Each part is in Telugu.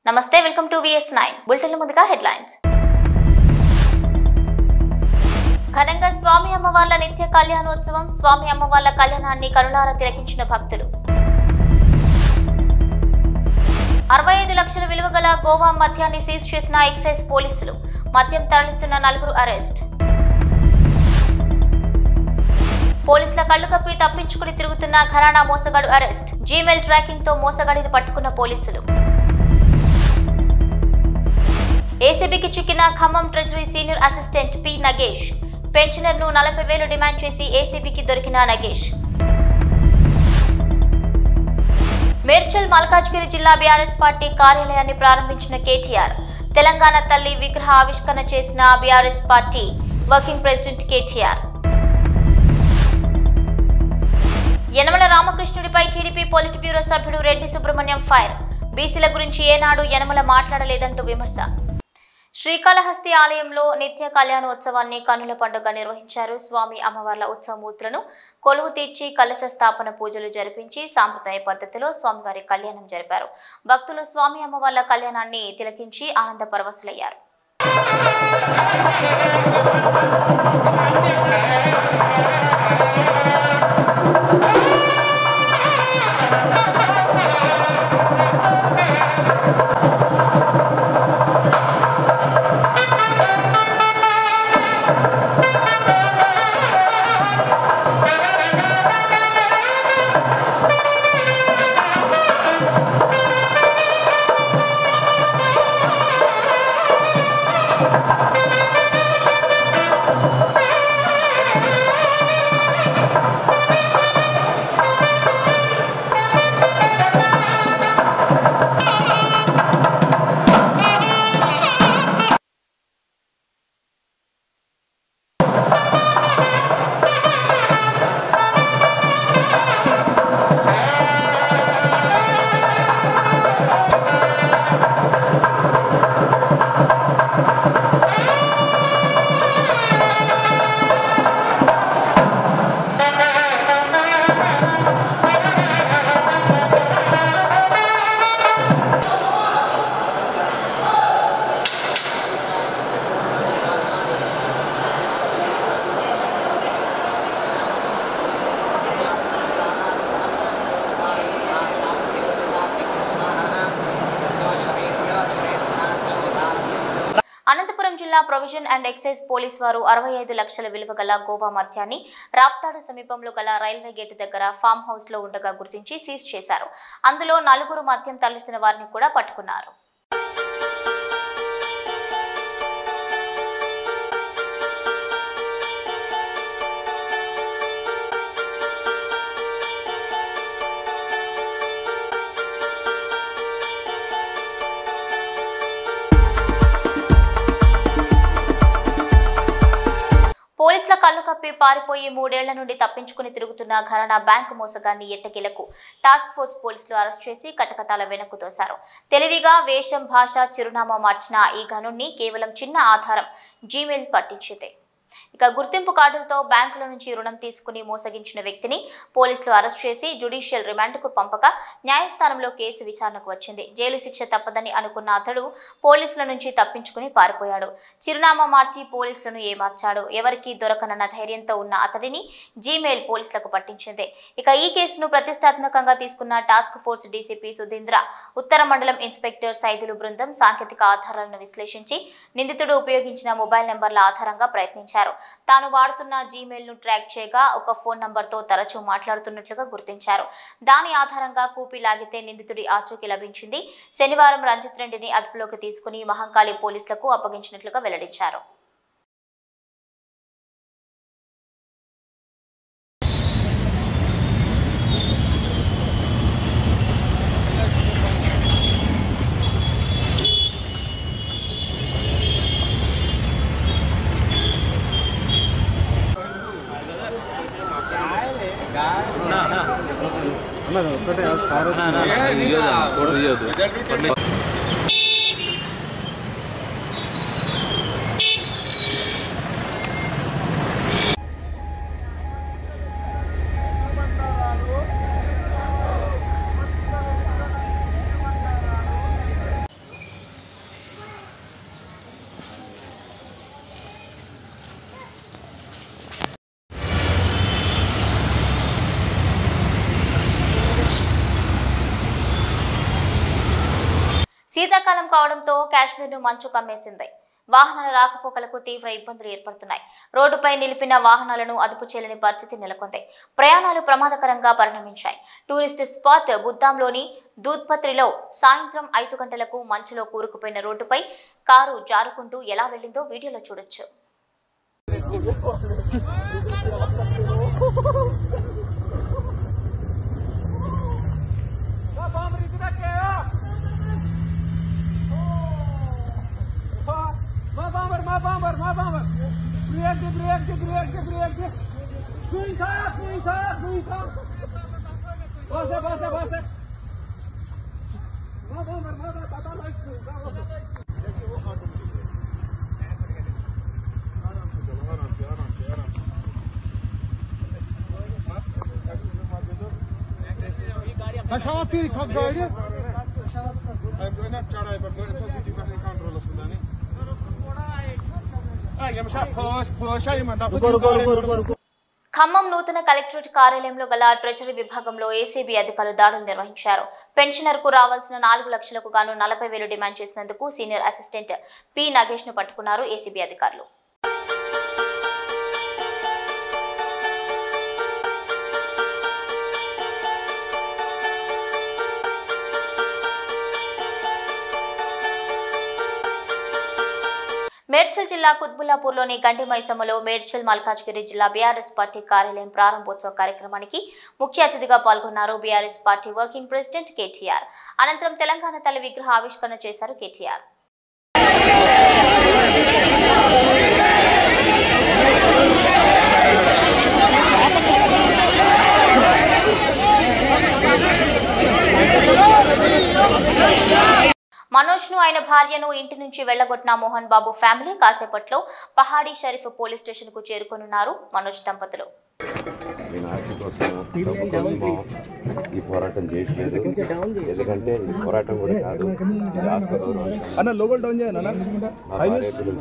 నమస్తే వెల్కమ్ టు VS9 బులెటిన్ ముందుగా హెడ్లైన్స్. ఘనంగా స్వామి అమ్మవార్ల నిత్య కళ్యాణోత్సవం. స్వామి అమ్మవార్ల కళ్యాణాన్ని కరుణార తిలకించిన భక్తులు. 65 లక్షల విలువ గల గోవా మద్యాన్ని సీజ్ చేసిన ఎక్సైజ్ పోలీసులు. మద్యం తరలిస్తున్న 4 అరెస్ట్. పోలీసుల కళ్లు కప్పి తప్పించుకుని తిరుగుతున్న ఘరానా మోసగాడు అరెస్ట్. జీమెయిల్ ట్రాకింగ్ తో మోసగాడిని పట్టుకున్న పోలీసులు. ఏసీబీకి చిక్కిన Khammam treasury senior assistant P Nagesh. Pensioner ను 40,000 డిమాండ్ చేసి ఏసీబీకి దొరికిన నగేష్. మేడ్చల్ మల్కాజ్గిరి జిల్లా బీఆర్ఎస్ పార్టీ కార్యాలయాన్ని ప్రారంభించిన కేటీఆర్. తెలంగాణ తల్లి విగ్రహ ఆవిష్కరణ చేసిన BRS party working president KTR. Yanamala రామకృష్ణుడిపై టీడీపీ పొలిట్ బ్యూరో సభ్యుడు రెడ్డి సుబ్రహ్మణ్యం ఫైర్. బీసీల గురించి ఏనాడు యనమల మాట్లాడలేదంటూ విమర్శ. శ్రీకాళహస్తి ఆలయంలో నిత్య కళ్యాణోత్సవాన్ని కన్నుల పండుగ నిర్వహించారు. స్వామి అమ్మవార్ల ఉత్సవమూర్తులను కొలువు తీర్చి కలశ స్థాపన పూజలు జరిపించి సాంప్రదాయ పద్ధతిలో స్వామివారి కళ్యాణం జరిపారు. భక్తులు స్వామి అమ్మవార్ల కళ్యాణాన్ని తిలకించి ఆనంద పరవశులయ్యారు. అనంతపురం జిల్లా ప్రొవిజన్ అండ్ ఎక్సైజ్ పోలీస్ వారు 65 లక్షల విలువ గల గోవా మద్యాన్ని రాప్తాడు సమీపంలో గల రైల్వే గేటు దగ్గర ఫామ్ హౌస్ లో ఉండగా గుర్తించి సీజ్ చేశారు. అందులో 4 మద్యం తరలిస్తున్న వారిని కూడా పట్టుకున్నారు. పోలీసుల కళ్లు కప్పి పారిపోయి 3 ఏళ్ల నుండి తప్పించుకుని తిరుగుతున్న ఘరానా బ్యాంకు మోసగాన్ని ఎట్టకేలకు టాస్క్ ఫోర్స్ పోలీసులు అరెస్ట్ చేసి కటకటాల వెనక్కు తోశారు. తెలివిగా వేషం, భాష, చిరునామా మార్చిన ఈ ఘనుణ్ణి కేవలం చిన్న ఆధారం జీమెయిల్ పట్టించింది. ఇక గుర్తింపు కార్డులతో బ్యాంకుల నుంచి రుణం తీసుకుని మోసగించిన వ్యక్తిని పోలీసులు అరెస్ట్ చేసి జ్యుడిషియల్ రిమాండ్కు పంపక న్యాయస్థానంలో కేసు విచారణకు వచ్చింది. జైలు శిక్ష తప్పదని అనుకున్న అతడు పోలీసుల నుంచి తప్పించుకుని పారిపోయాడు. చిరునామా మార్చి పోలీసులను ఏమార్చాడు. ఎవరికి దొరకనన్న ధైర్యంతో ఉన్న అతడిని జీమెయిల్ పోలీసులకు పట్టించింది. ఇక ఈ కేసును ప్రతిష్టాత్మకంగా తీసుకున్న టాస్క్ ఫోర్స్ డీసీపీ సుధీంద్ర, ఉత్తర మండలం ఇన్స్పెక్టర్ సైదులు బృందం సాంకేతిక ఆధారాలను విశ్లేషించి నిందితుడు ఉపయోగించిన మొబైల్ నెంబర్ల ఆధారంగా ప్రయత్నించారు. తాను వాడుతున్న జీమెయిల్ ను ట్రాక్ చేయగా ఒక ఫోన్ నంబర్ తో తరచూ మాట్లాడుతున్నట్లుగా గుర్తించారు. దాని ఆధారంగా కూపి లాగితే నిందితుడి ఆచూకీ లభించింది. శనివారం రంజిత్ రెడ్డిని అదుపులోకి తీసుకుని మహంకాళి పోలీసులకు అప్పగించినట్లుగా వెల్లడించారు. శీతాకాలం కావడంతో కాశ్మీర్ను మంచు కమ్మేసింది. వాహనాల రాకపోకలకు తీవ్ర ఇబ్బందులు ఏర్పడుతున్నాయి. రోడ్డుపై నిలిపిన వాహనాలను అదుపు చేయలేని పరిస్థితి నెలకొంది. ప్రయాణాలు ప్రమాదకరంగా పరిణమించాయి. టూరిస్ట్ స్పాట్ బుద్దాంలోని దూద్పత్రిలో సాయంత్రం 5 గంటలకు మంచులో కూరుకుపోయిన రోడ్డుపై కారు జారుకుంటూ ఎలా వెళ్లిందో వీడియోలో చూడొచ్చు. ఖమ్మం నూతన కలెక్టరేట్ కార్యాలయంలో గల ట్రెజరీ విభాగంలో ఏసీబీ అధికారులు దాడులు నిర్వహించారు. పెన్షనర్ కు రావాల్సిన 4 లక్షలకు గాను 40,000 డిమాండ్ చేసినందుకు సీనియర్ అసిస్టెంట్ పి నాగేష్ ను పట్టుకున్నారు ఏసీబీ అధికారులు. మేడ్చల్ జిల్లా కుత్బుల్లాపూర్లోని గండి మైసమ్మలో మేడ్చల్ మల్కాజ్గిరి జిల్లా బీఆర్ఎస్ పార్టీ కార్యాలయం ప్రారంభోత్సవ కార్యక్రమానికి ముఖ్య అతిథిగా పాల్గొన్నారు BRS party working president KTR. అనంతరం తెలంగాణ తల్లి విగ్రహ ఆవిష్కరణ చేశారు కేటీఆర్. మనోజ్ ను ఆయన భార్యను ఇంటి నుంచి వెళ్లగొట్టిన మోహన్ బాబు ఫ్యామిలీ కాసేపట్లో పహాడీ షరీఫ్ పోలీస్ స్టేషన్ కు చేరుకోనున్నారు మనోజ్ దంపతులు. ఈ పోరాటం చేయట్లేదు, ఎందుకంటే పోరాటం కూడా కాదు,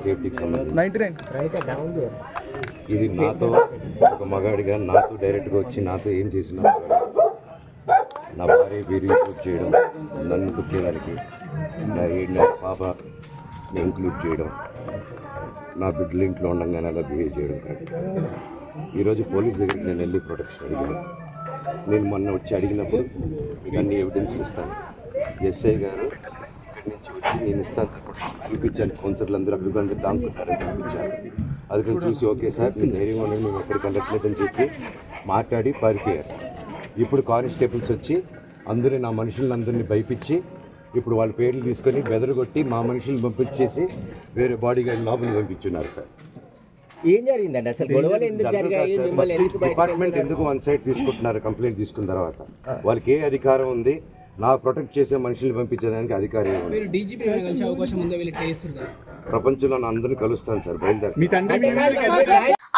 సేఫ్టీకి సంబంధించి ఇది నాతో ఒక మగాడిగా నాతో డైరెక్ట్గా వచ్చి నాతో ఏం చేసినా నా భార్య పేరు ఇంక్లూడ్ చేయడం, నన్ను తొక్కేదానికి నా 7 నెలల పాపని ఇంక్లూడ్ చేయడం, నా బిడ్డలు ఇంట్లో ఉండగానే అలా బిహేవ్ చేయడం కాదు. ఈరోజు పోలీస్ దగ్గరికి నేను వెళ్ళి ప్రొటెక్షన్ అడిగాను. నేను మొన్న వచ్చి అడిగినప్పుడు మీకు అన్ని ఎవిడెన్స్లు ఇస్తాను, ఎస్ఐ గారు ఇక్కడి నుంచి వచ్చి నేను ఇస్తాను సార్ ప్రొటెక్షన్ చూపించాను. కౌన్సిలర్లు అందరూ అభివృద్ధి దాంకున్నారని చూపించాను. అది నేను చూసి ఓకే సార్ నేను ధైర్యంగా ఉన్నాను, మేము ఎక్కడికి వెళ్ళట్లేదని చెప్పి మాట్లాడి పారిపోయారు. ఇప్పుడు కానిస్టేబుల్స్ వచ్చి అందరూ నా మనుషులందరినీ భయపించి ఇప్పుడు వాళ్ళ పేర్లు తీసుకొని బెదరగొట్టి మా మనుషులను పంపించేసి వేరే బాడీ గార్డ్ లోపలికి పంపించున్నారు సార్. ఏం జరిగిందండి అసలు? గొడవలు ఎందుకు జరిగాయి? డిపార్ట్మెంట్ ఎందుకు వన్ సైడ్ తీసుకుంటున్నారు? కంప్లైంట్ తీసుకున్న తర్వాత వాళ్ళకి ఏ అధికారం ఉంది? నా ప్రొటెక్ట్ చేసే మనుషుల్ని పంపించేదానికి అధికారం ఏముంది? ప్రపంచంలో నా అందరినీ కలుస్తాను సార్, బయలుదేరి.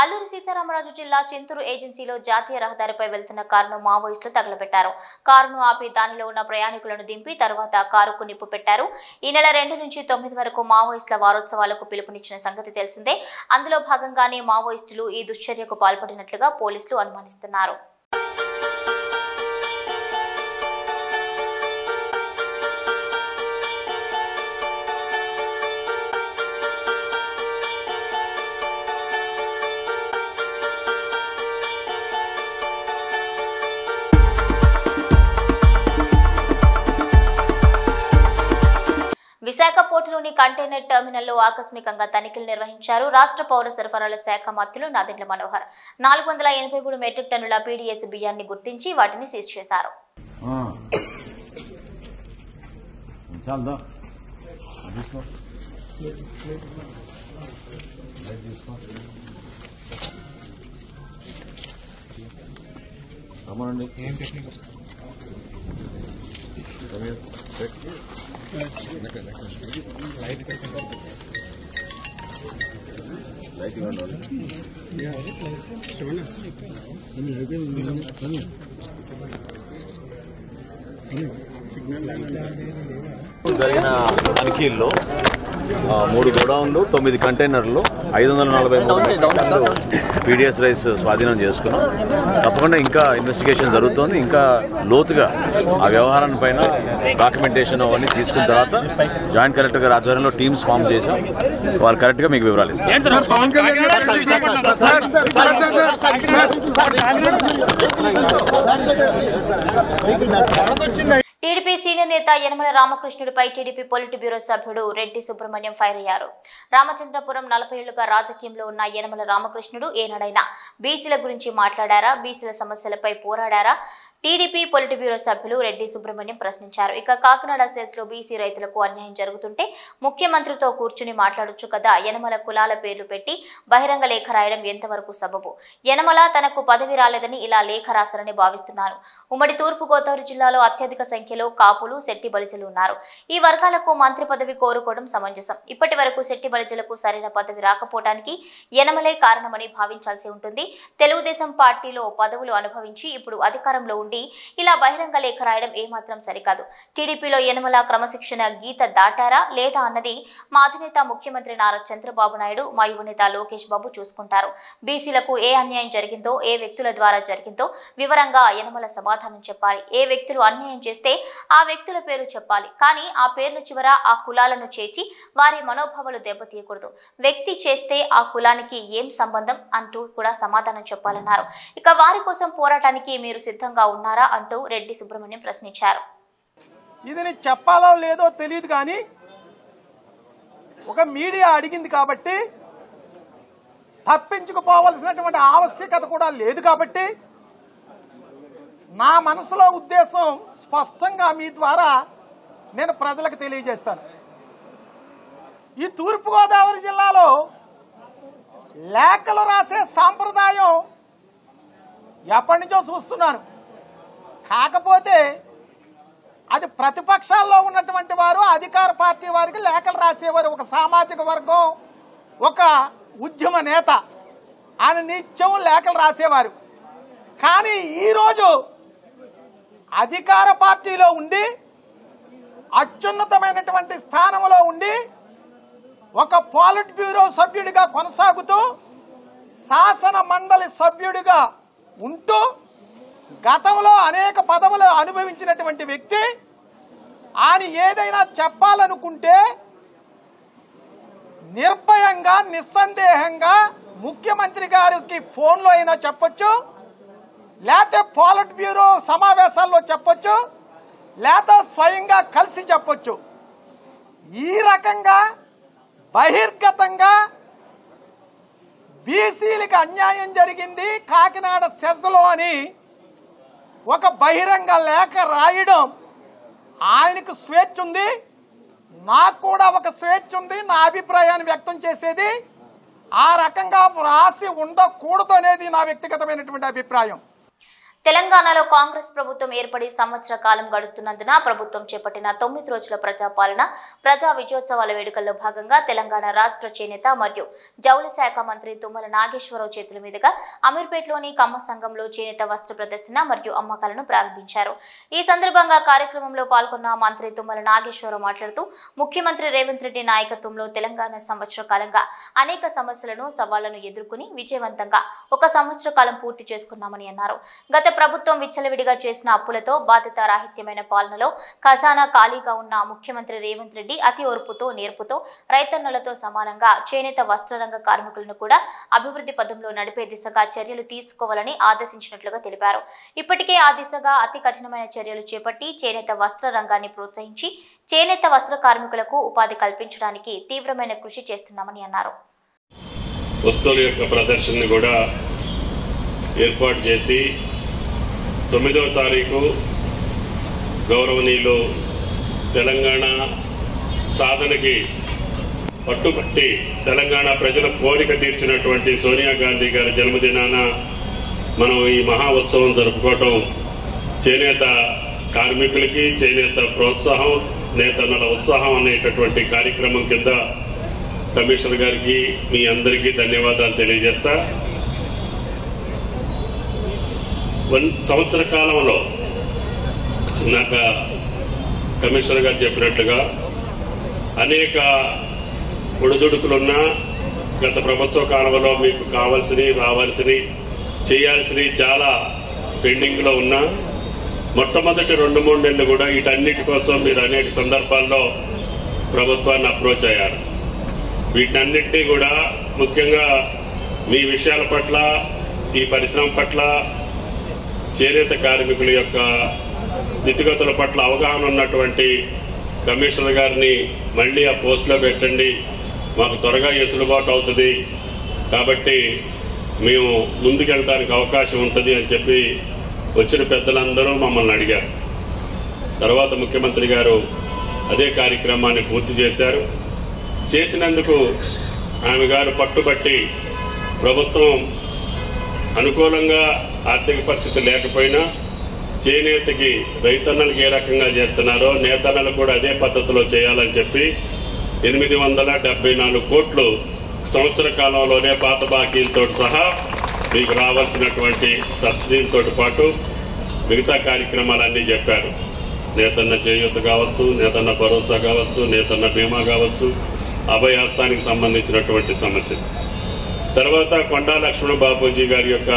అల్లూరి సీతారామరాజు జిల్లా చింతూరు ఏజెన్సీలో జాతీయ రహదారిపై వెళ్తున్న కారును మావోయిస్టులు తగలబెట్టారు. కారును ఆపి దానిలో ఉన్న ప్రయాణికులను దింపి తర్వాత కారుకు నిప్పు పెట్టారు. ఈ నెల 2 నుంచి 9 వరకు మావోయిస్టుల వారోత్సవాలకు పిలుపునిచ్చిన సంగతి తెలిసిందే. అందులో భాగంగానే మావోయిస్టులు ఈ దుశ్చర్యకు పాల్పడినట్లుగా పోలీసులు అనుమానిస్తున్నారు. విశాఖ పోర్టులోని కంటైనర్ టెర్మినల్లో ఆకస్మికంగా తనిఖీలు నిర్వహించారు రాష్ట్ర పౌర సరఫరాల శాఖ మంత్రులు నాదెండ్ల మనోహర్. 483 మెట్రిక్ టన్నుల పీడీఎస్ బియ్యాన్ని గుర్తించి వాటిని సీజ్ చేశారు. జరిగిన తనిఖీల్లో 3 గోడౌన్లు 9 కంటైనర్లు 543 పీడిఎస్ రైస్ స్వాధీనం చేసుకున్నాం. తప్పకుండా ఇంకా ఇన్వెస్టిగేషన్ జరుగుతోంది. ఇంకా లోతుగా ఆ వ్యవహారాన్ని పైన డాక్యుమెంటేషన్ అవన్నీ తీసుకున్న తర్వాత జాయింట్ కలెక్టర్ గారి ఆధ్వర్యంలో టీమ్స్ ఫామ్ చేశాం. వాళ్ళు కరెక్ట్గా మీకు వివరాలు ఇస్తారు. టీడీపీ సీనియర్ నేత యనమల రామకృష్ణుడిపై టీడీపీ పొలిట్ బ్యూరో సభ్యుడు రెడ్డి సుబ్రహ్మణ్యం ఫైర్ అయ్యారు. రామచంద్రపురం 40 ఏళ్లుగా రాజకీయంలో ఉన్న యనమల రామకృష్ణుడు ఏనాడైనా బీసీల గురించి మాట్లాడారా? బీసీల సమస్యలపై పోరాడారా? టీడీపీ పొలిట్ బ్యూరో సభ్యులు రెడ్డి సుబ్రహ్మణ్యం ప్రశ్నించారు. ఇక కాకినాడ సెస్ లో బీసీ రైతులకు అన్యాయం జరుగుతుంటే ముఖ్యమంత్రితో కూర్చుని మాట్లాడొచ్చు కదా. యనమల కులాల పేర్లు పెట్టి బహిరంగ లేఖ రాయడం ఎంతవరకు సబబు? యనమల తనకు పదవి రాలేదని ఇలా లేఖ రాస్తారని భావిస్తున్నాను. ఉమ్మడి తూర్పు గోదావరి జిల్లాలో అత్యధిక సంఖ్యలో కాపులు, శెట్టి బలిజలు ఉన్నారు. ఈ వర్గాలకు మంత్రి పదవి కోరుకోవడం సమంజసం. ఇప్పటి వరకు శెట్టి బలిజలకు సరైన పదవి రాకపోవడానికి యనమలే కారణమని భావించాల్సి ఉంటుంది. తెలుగుదేశం పార్టీలో పదవులు అనుభవించి ఇప్పుడు అధికారంలో ఉండి ఇలా బహిరంగ లేఖ రాయడం ఏమాత్రం సరికాదు. టీడీపీలో యనమల క్రమశిక్షణ గీత దాటారా లేదా అన్నది మా అధినేత ముఖ్యమంత్రి నారా చంద్రబాబు నాయుడు, మా యువనేత లోకేష్ బాబు చూసుకుంటారు. బీసీలకు ఏ అన్యాయం జరిగిందో, ఏ వ్యక్తుల ద్వారా జరిగిందో వివరంగా యనమల సమాధానం చెప్పాలి. ఏ వ్యక్తులు అన్యాయం చేస్తే ఆ వ్యక్తుల పేరు చెప్పాలి. కానీ ఆ పేర్ల చివర ఆ కులాలను చేర్చి వారి మనోభావాలు దెబ్బతీయకూడదు. వ్యక్తి చేస్తే ఆ కులానికి ఏం సంబంధం అంటూ కూడా సమాధానం చెప్పాలన్నారు. ఇక వారి కోసం పోరాటానికి మీరు సిద్ధంగా ఉన్నారా అంటూ రెడ్డి సుబ్రహ్మణ్యం ప్రశ్నించారు. ఇది నీకు చెప్పాలో లేదో తెలియదు, కానీ ఒక మీడియా అడిగింది కాబట్టి తప్పించుకుపోవలసినటువంటి ఆవశ్యకత కూడా లేదు. కాబట్టి నా మనసులో ఉద్దేశం స్పష్టంగా మీ ద్వారా నేను ప్రజలకు తెలియజేస్తాను. ఈ తూర్పుగోదావరి జిల్లాలో లేఖలు రాసే సాంప్రదాయం ఎప్పటి నుంచో చూస్తున్నాను. కాకపోతే అది ప్రతిపక్షాల్లో ఉన్నటువంటి వారు, అధికార పార్టీ వారికి లేఖలు రాసేవారు. ఒక సామాజిక వర్గం, ఒక ఉద్యమ నేత ఆయన నిత్యం లేఖలు రాసేవారు. కానీ ఈరోజు అధికార పార్టీలో ఉండి అత్యున్నతమైనటువంటి స్థానంలో ఉండి ఒక పోలిట్ బ్యూరో సభ్యుడిగా కొనసాగుతూ శాసన మండలి సభ్యుడిగా ఉంటూ గతంలో అనేక పదవులు అనుభవించినటువంటి వ్యక్తి ఆయన ఏదైనా చెప్పాలనుకుంటే నిర్భయంగా, నిస్సందేహంగా ముఖ్యమంత్రి గారికి ఫోన్లో అయినా చెప్పొచ్చు, లేకపోతే పోలిట్ బ్యూరో సమావేశాల్లో చెప్పొచ్చు, లేకపోతే స్వయంగా కలిసి చెప్పొచ్చు. ఈ రకంగా బహిర్గతంగా బీసీలకు అన్యాయం జరిగింది కాకినాడ సెస్లో అని ఒక బహిరంగ లేఖ రాయడం ఆయనకు స్వేచ్ఛ ఉంది, నాకు కూడా ఒక స్వేచ్ఛ ఉంది నా అభిప్రాయాన్ని వ్యక్తం చేసేది. ఆ రకంగా రాసి ఉండకూడదు అనేది నా వ్యక్తిగతమైనటువంటి అభిప్రాయం. తెలంగాణలో కాంగ్రెస్ ప్రభుత్వం ఏర్పడి సంవత్సర కాలం గడుస్తున్నందున ప్రభుత్వం చేపట్టిన 9 రోజుల ప్రజాపాలన, ప్రజా విజయోత్సవాల వేడుకల్లో భాగంగా తెలంగాణ రాష్ట్ర చేనేత మరియు జౌళి శాఖ మంత్రి తుమ్మల నాగేశ్వరరావు చేతుల మీదుగా అమీర్పేటలోని కమ్మ సంఘంలో చేనేత వస్త్ర ప్రదర్శన మరియు అమ్మకాలను ప్రారంభించారు. ఈ సందర్భంగా కార్యక్రమంలో పాల్గొన్న మంత్రి తుమ్మల నాగేశ్వరరావు మాట్లాడుతూ ముఖ్యమంత్రి రేవంత్ రెడ్డి నాయకత్వంలో తెలంగాణ సంవత్సర కాలంగా అనేక సమస్యలను, సవాళ్లను ఎదుర్కొని విజయవంతంగా 1 సంవత్సర కాలం పూర్తి చేసుకున్నామని అన్నారు. గత ప్రభుత్వం విచ్చలవిడిగా చేసిన అప్పులతో, బాధ్యత రాహిత్యమైన పాలనలో ఖజానా ఖాళీగా ఉన్న ముఖ్యమంత్రి రేవంత్ రెడ్డి అతి ఓర్పుతో, నేర్పుతో రైతన్నలతో సమానంగా చేనేత వస్త్రరంగ కార్మికులను కూడా అభివృద్ధి పథంలో నడిపే దిశగా చర్యలు తీసుకోవాలని ఆదేశించినట్లుగా తెలిపారు. ఇప్పటికే ఆ దిశగా అతి కఠినమైన చర్యలు చేపట్టి చేనేత వస్త్ర రంగాన్ని ప్రోత్సహించి చేనేత వస్త్ర కార్మికులకు ఉపాధి కల్పించడానికి తీవ్రమైన కృషి చేస్తున్నామని అన్నారు. వస్తువుల యొక్క ప్రదర్శనను కూడా ఏర్పాటు చేసి 9వ తారీఖు గౌరవనీయులు తెలంగాణ సాధనకి పట్టుబట్టి తెలంగాణ ప్రజల కోరిక తీర్చినటువంటి సోనియా గాంధీ గారి జన్మదినాన మనం ఈ మహా ఉత్సవం జరుపుకోవటం చేనేత కార్మికులకి, చేనేత ప్రోత్సాహం, నేతన్నల ఉత్సాహం అనేటటువంటి కార్యక్రమం కింద కమిషనర్ గారికి మీ అందరికీ ధన్యవాదాలు తెలియజేస్తా. 1 సంవత్సర కాలంలో నాకు కమిషనర్ గారు చెప్పినట్లుగా అనేక ఒడిదుడుకులున్నా గత ప్రభుత్వ కాలంలో మీకు కావాల్సినవి రావాల్సినవి చేయాల్సినవి చాలా పెండింగ్లో ఉన్నా మొట్టమొదటి 2-3 నెలలు కూడా వీటన్నిటి కోసం మీరు అనేక సందర్భాల్లో ప్రభుత్వాన్ని అప్రోచ్ అయ్యారు. వీటన్నిటినీ కూడా ముఖ్యంగా మీ విషయాల పట్ల, ఈ పరిశ్రమ పట్ల, చేనేత కార్మికుల యొక్క స్థితిగతుల పట్ల అవగాహన ఉన్నటువంటి కమిషనర్ గారిని మళ్ళీ ఆ పోస్టులో పెట్టండి, మాకు త్వరగా ఎసులుబాటు అవుతుంది కాబట్టి మేము ముందుకెళ్ళడానికి అవకాశం ఉంటుంది అని చెప్పి వచ్చిన పెద్దలందరూ మమ్మల్ని అడిగారు. తర్వాత ముఖ్యమంత్రి గారు అదే కార్యక్రమాన్ని పూర్తి చేశారు. చేసినందుకు ఆమె గారు పట్టుబట్టి ప్రభుత్వం అనుకూలంగా ఆర్థిక పరిస్థితి లేకపోయినా చేనేతకి రైతన్నలకు ఏ రకంగా చేస్తున్నారో నేతన్నలకు కూడా అదే పద్ధతిలో చేయాలని చెప్పి 874 కోట్లు సంవత్సర కాలంలోనే పాత బాకీలతో సహా మీకు రావాల్సినటువంటి సబ్సిడీలతో పాటు మిగతా కార్యక్రమాలన్నీ చెప్పారు. నేతన్న చేయూత కావచ్చు, నేతన్న భరోసా కావచ్చు, నేతన్న బీమా కావచ్చు, అభయహస్తానికి సంబంధించినటువంటి సమస్య. తర్వాత కొండా లక్ష్మణ బాపూజీ గారి యొక్క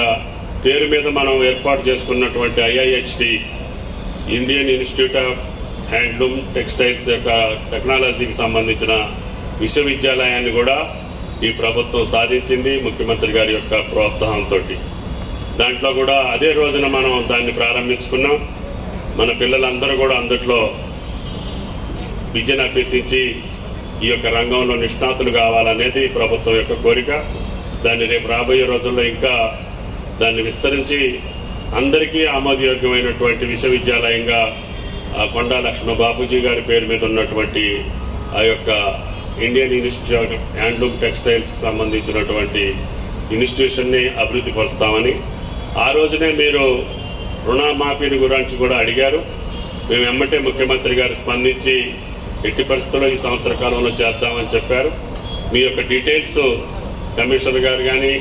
పేరు మీద మనం ఏర్పాటు చేసుకున్నటువంటి IIHT Indian institute of handloom textiles యొక్క టెక్నాలజీకి సంబంధించిన విశ్వవిద్యాలయాన్ని కూడా ఈ ప్రభుత్వం సాధించింది ముఖ్యమంత్రి గారి యొక్క ప్రోత్సాహంతో. దాంట్లో కూడా అదే రోజున మనం దాన్ని ప్రారంభించుకున్నాం. మన పిల్లలందరూ కూడా అందుట్లో విద్యను అభ్యసించి ఈ యొక్క రంగంలో నిష్ణాతులు కావాలనేది ప్రభుత్వం యొక్క కోరిక. దాన్ని రేపు రాబోయే రోజుల్లో ఇంకా దాన్ని విస్తరించి అందరికీ ఆమోదయోగ్యమైనటువంటి విశ్వవిద్యాలయంగా కొండా లక్ష్మణ బాపూజీ గారి పేరు మీద ఉన్నటువంటి ఆ యొక్క ఇండియన్ ఇన్స్టిట్యూట్ ఆఫ్ హ్యాండ్లూమ్ టెక్స్టైల్స్కి సంబంధించినటువంటి ఇన్స్టిట్యూషన్ని అభివృద్ధి పరుస్తామని ఆ రోజునే మీరు రుణమాఫీని గురించి కూడా అడిగారు. మేము వెంబటే ముఖ్యమంత్రి గారు స్పందించి ఎట్టి పరిస్థితుల్లో ఈ సంవత్సర కాలంలో చేద్దామని చెప్పారు. మీ యొక్క డీటెయిల్స్ కమిషనర్ గారు కానీ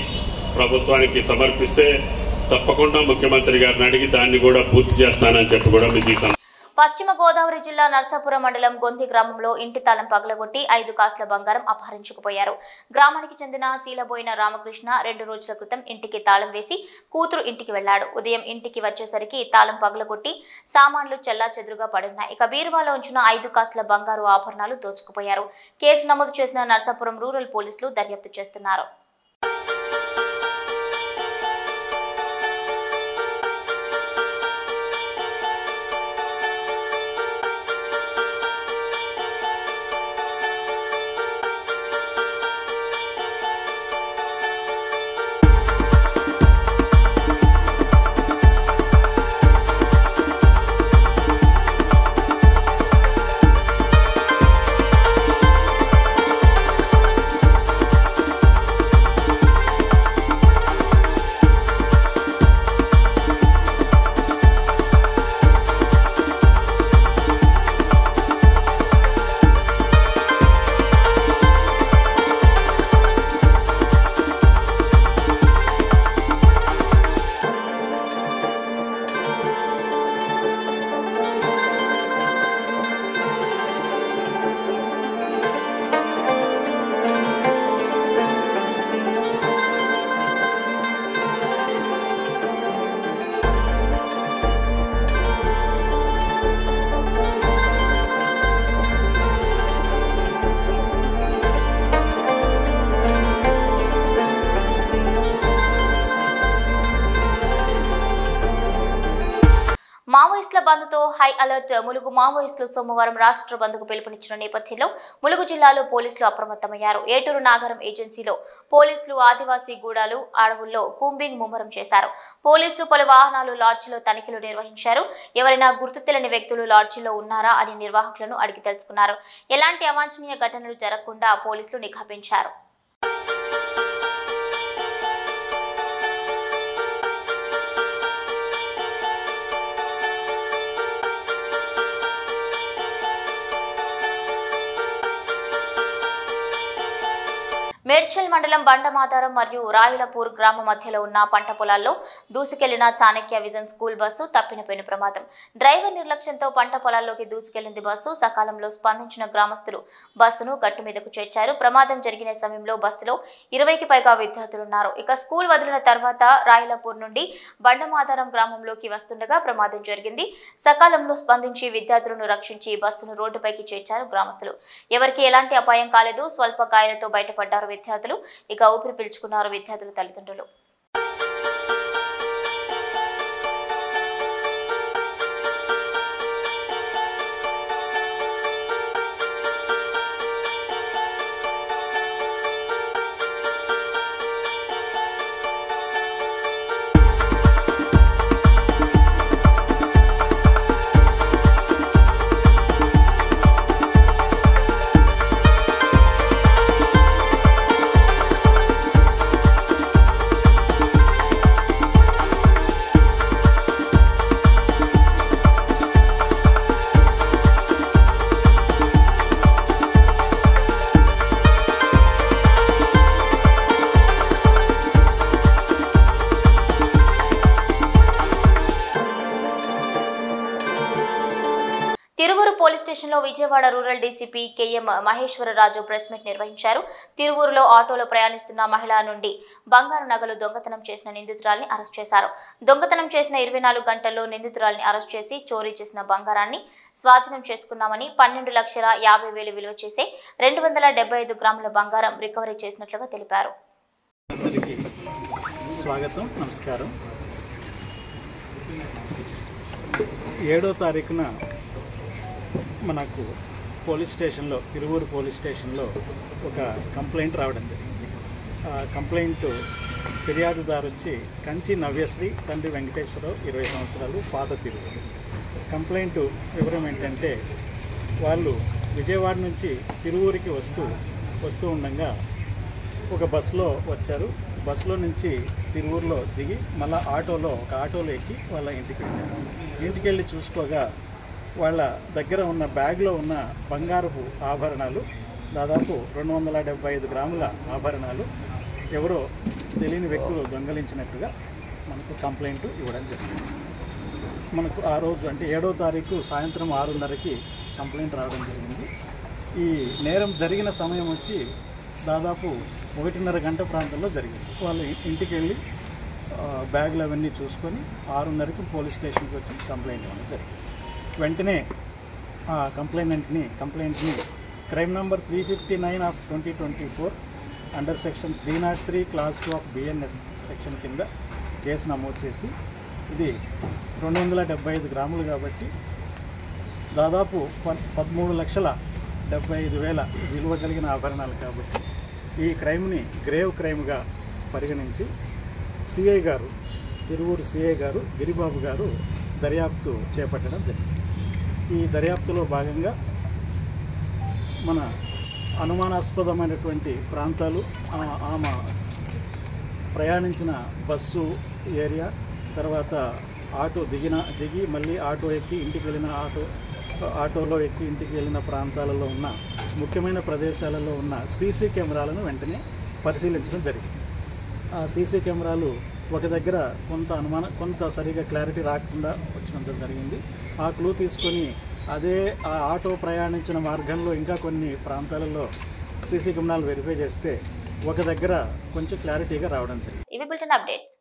ప్రభుత్వానికి సమర్పిస్తే తప్పకుండా ముఖ్యమంత్రి గారిని అడిగి దాన్ని కూడా పూర్తి చేస్తానని చెప్పి కూడా మీకు ఈ పశ్చిమ గోదావరి జిల్లా నర్సాపురం మండలం గొంతి గ్రామంలో ఇంటి తాళం పగలగొట్టి 5 కాసుల బంగారం అపహరించుకుపోయారు. గ్రామానికి చెందిన శీలబోయిన రామకృష్ణ 2 రోజుల క్రితం ఇంటికి తాళం వేసి కూతురు ఇంటికి వెళ్లాడు. ఉదయం ఇంటికి వచ్చేసరికి తాళం పగలగొట్టి సామాన్లు చెల్లాచెదురుగా పడున్నాయి. ఇక బీరువాలో ఉంచిన 5 కాసుల బంగారు ఆభరణాలు దోచుకుపోయారు. కేసు నమోదు చేసిన నర్సాపురం రూరల్ పోలీసులు దర్యాప్తు చేస్తున్నారు. మావోయిస్టుల బంద్తో హై అలర్ట్. ములుగు మావోయిస్టులు సోమవారం రాష్ట్ర బంద్కు పిలుపునిచ్చిన నేపథ్యంలో ములుగు జిల్లాలో పోలీసులు అప్రమత్తమయ్యారు. ఏటూరు నాగరం ఏజెన్సీలో పోలీసులు ఆదివాసీ గూడాలు అడవుల్లో కూంబింగ్ ముమ్మరం చేశారు. పోలీసులు పలు వాహనాలు లాడ్జిలో తనిఖీలు నిర్వహించారు. ఎవరైనా గుర్తు తెలియని వ్యక్తులు లాడ్జిలో ఉన్నారా అని నిర్వాహకులను అడిగి తెలుసుకున్నారు. ఎలాంటి అవాంఛనీయ ఘటనలు జరగకుండా పోలీసులు నిఘా పెంచారు. మేడ్చల్ మండలం బండమాధారం మరియు రాయులపూర్ గ్రామ మధ్యలో ఉన్న పంట పొలాల్లో దూసుకెళ్లిన చాణక్య విజన్ స్కూల్ బస్సు తప్పిన పెను ప్రమాదం. డ్రైవర్ నిర్లక్ష్యంతో పంట పొలాల్లోకి దూసుకెళ్లింది బస్సు. సకాలంలో స్పందించిన గ్రామస్తులు బస్సును గట్టు మీదకు చేర్చారు. ప్రమాదం జరిగిన సమయంలో బస్సులో 20కి పైగా విద్యార్థులున్నారు. ఇక స్కూల్ వదిలిన తర్వాత రాయులపూర్ నుండి బండమాధారం గ్రామంలోకి వస్తుండగా ప్రమాదం జరిగింది. సకాలంలో స్పందించి విద్యార్థులను రక్షించి బస్సును రోడ్డుపైకి చేర్చారు గ్రామస్తులు. ఎవరికి ఎలాంటి అపాయం కాలేదు. స్వల్ప గాయాలతో బయటపడ్డారు విద్యార్థులు. ఇక ఊపిరి పీల్చుకున్నారు విద్యార్థుల తల్లిదండ్రులు. తిరువూరు పోలీస్ స్టేషన్లో Vijayawada rural DCP KM Maheshwara Raju press meet నిర్వహించారు. తిరువూరులో ఆటోలో ప్రయాణిస్తున్న మహిళ నుండి బంగారు నగలు దొంగతనం చేసిన నిందితురాల్ని అరెస్ట్ చేశారు. దొంగతనం చేసిన 24 గంటల్లో నిందితురాల్ని అరెస్ట్ చేసి చోరీ చేసిన బంగారాన్ని స్వాధీనం చేసుకున్నామని 12,50,000 విలువ చేసే 275 గ్రాముల బంగారం రికవరీ చేసినట్లుగా తెలిపారు. స్వాగతం, నమస్కారం. 7వ తారీఖున మనకు పోలీస్ స్టేషన్లో, తిరువూరు పోలీస్ స్టేషన్లో ఒక కంప్లైంట్ రావడం జరిగింది. ఆ కంప్లైంట్ ఫిర్యాదుదారు వచ్చి కంచి నవ్యశ్రీ, తండ్రి వెంకటేశ్వరరావు, 20 సంవత్సరాలు, పాత తిరువూరు. కంప్లైంట్ వివరం ఏంటంటే, వాళ్ళు విజయవాడ నుంచి తిరువూరికి వస్తూ ఉండగా ఒక బస్సులో వచ్చారు. బస్సులో నుంచి తిరువూరులో దిగి మళ్ళీ ఒక ఆటోలో ఎక్కి వాళ్ళ ఇంటికి వెళ్ళారు. ఇంటికి వెళ్ళి చూసుకోగా వాళ్ళ దగ్గర ఉన్న బ్యాగ్లో ఉన్న బంగారపు ఆభరణాలు, దాదాపు 275 గ్రాముల ఆభరణాలు ఎవరో తెలియని వ్యక్తులు దొంగలించినట్టుగా మనకు కంప్లైంట్ ఇవ్వడం జరిగింది. మనకు ఆ రోజు అంటే 7వ తారీఖు సాయంత్రం 6:30కి కంప్లైంట్ రావడం జరిగింది. ఈ నేరం జరిగిన సమయం వచ్చి దాదాపు 1.5 గంట ప్రాంతంలో జరిగింది. వాళ్ళు ఇంటికి వెళ్ళి బ్యాగులు అవన్నీ చూసుకొని 6:30కి పోలీస్ స్టేషన్కి వచ్చి కంప్లైంట్ ఇవ్వడం జరిగింది. వెంటనే ఆ కంప్లైంట్ని crime number 359 of 2024 under section 303 clause 2 of BNS section కింద కేసు నమోదు చేసి, ఇది 275 గ్రాములు కాబట్టి దాదాపు 13,75,000 విలువ కలిగిన ఆభరణాలు కాబట్టి ఈ క్రైమ్ని గ్రేవ్ క్రైమ్గా పరిగణించి సిఐ గారు, తిరువూరు సిఐ గారు గిరిబాబు గారు దర్యాప్తు చేపట్టడం జరిగింది. ఈ దర్యాప్తులో భాగంగా మన అనుమానాస్పదమైనటువంటి ప్రాంతాలు, ఆమె ప్రయాణించిన బస్సు ఏరియా, తర్వాత ఆటో దిగి మళ్ళీ ఆటో ఎక్కి ఇంటికి వెళ్ళిన ఆటోలో ఎక్కి ఇంటికి వెళ్ళిన ప్రాంతాలలో ఉన్న ముఖ్యమైన ప్రదేశాలలో ఉన్న సీసీ కెమెరాలను వెంటనే పరిశీలించడం జరిగింది. ఆ సీసీ కెమెరాలు ఒక దగ్గర కొంత సరిగా క్లారిటీ రాకుండా వచ్చినంత జరిగింది. ఆ క్లూ తీసుకొని ఆ ఆటో ప్రయాణించిన మార్గంలో ఇంకా కొన్ని ప్రాంతాలలో సీసీ కెమెరాలు వెరిఫై చేస్తే ఒక దగ్గర కొంచెం క్లారిటీగా రావడం జరిగింది. ఇవి బులెటిన్ అప్డేట్స్.